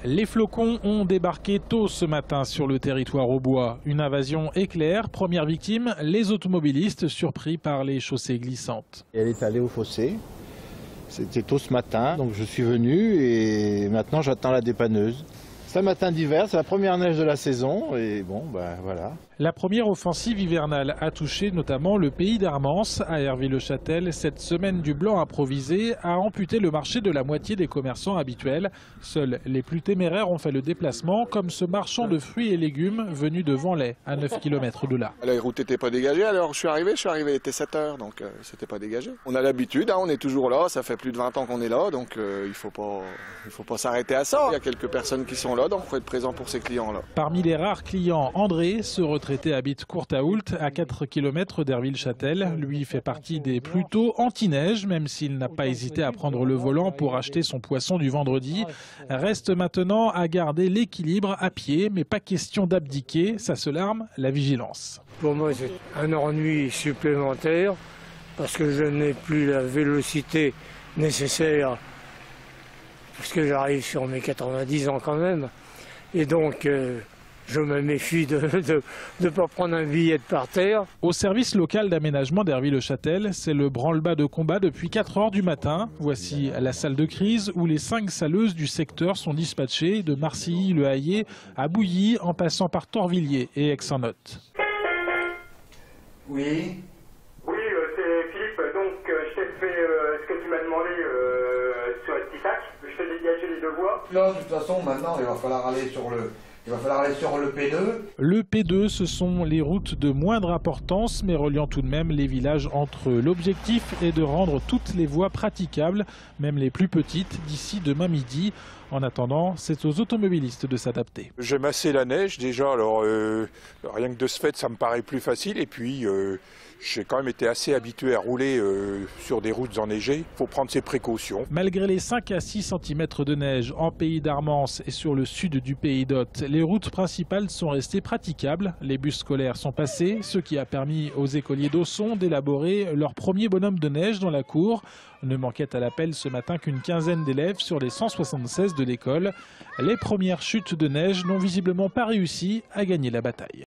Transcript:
Les flocons ont débarqué tôt ce matin sur le territoire aubois. Une invasion éclair, première victime, les automobilistes surpris par les chaussées glissantes. Elle est allée au fossé, c'était tôt ce matin, donc je suis venu et maintenant j'attends la dépanneuse. C'est un matin d'hiver, c'est la première neige de la saison et bon, ben voilà. La première offensive hivernale a touché notamment le pays d'Armance. À Herville-le-Châtel, cette semaine du blanc improvisé a amputé le marché de la moitié des commerçants habituels. Seuls les plus téméraires ont fait le déplacement, comme ce marchand de fruits et légumes venu de Vanlay, à 9 km de là. La route n'était pas dégagée, alors je suis arrivé, il était 7 heures, donc c'était pas dégagé. On a l'habitude, on est toujours là, ça fait plus de 20 ans qu'on est là, donc il faut pas s'arrêter à ça. Il y a quelques personnes qui sont là, donc il faut être présent pour ces clients-là. Parmi les rares clients, André, ce retraité habite Courtaoult, à 4 km d'Herville-Châtel. Lui fait partie des plutôt anti-neige, même s'il n'a pas hésité à prendre le volant pour acheter son poisson du vendredi. Reste maintenant à garder l'équilibre à pied, mais pas question d'abdiquer, ça se larme, la vigilance. Pour moi, c'est un ennui supplémentaire, parce que je n'ai plus la vélocité nécessaire, parce que j'arrive sur mes 90 ans quand même, et donc je me méfie de ne pas prendre un billet de par terre. Au service local d'aménagement d'Herville-le-Châtel, c'est le branle-bas de combat depuis 4 heures du matin. Voici la salle de crise où les 5 saleuses du secteur sont dispatchées de Marcilly-le-Hayer à Bouilly en passant par Torvilliers et Aix-en-Othe. Oui. Oui, c'est Philippe. Donc, je t'ai fait ce que tu m'as demandé sur le petit sac. Je t'ai dégagé les deux voies. Là, de toute façon, maintenant, il va falloir aller sur le P2. Le P2, ce sont les routes de moindre importance, mais reliant tout de même les villages entre eux. L'objectif est de rendre toutes les voies praticables, même les plus petites, d'ici demain midi. En attendant, c'est aux automobilistes de s'adapter. J'aime assez la neige déjà, alors rien que de ce fait, ça me paraît plus facile. Et puis, j'ai quand même été assez habitué à rouler sur des routes enneigées. Il faut prendre ses précautions. Malgré les 5 à 6 cm de neige en pays d'Armance et sur le sud du pays d'Othe, les routes principales sont restées praticables. Les bus scolaires sont passés, ce qui a permis aux écoliers d'Ausson d'élaborer leur premier bonhomme de neige dans la cour. Ne manquait à l'appel ce matin qu'une quinzaine d'élèves sur les 176 de l'école. Les premières chutes de neige n'ont visiblement pas réussi à gagner la bataille.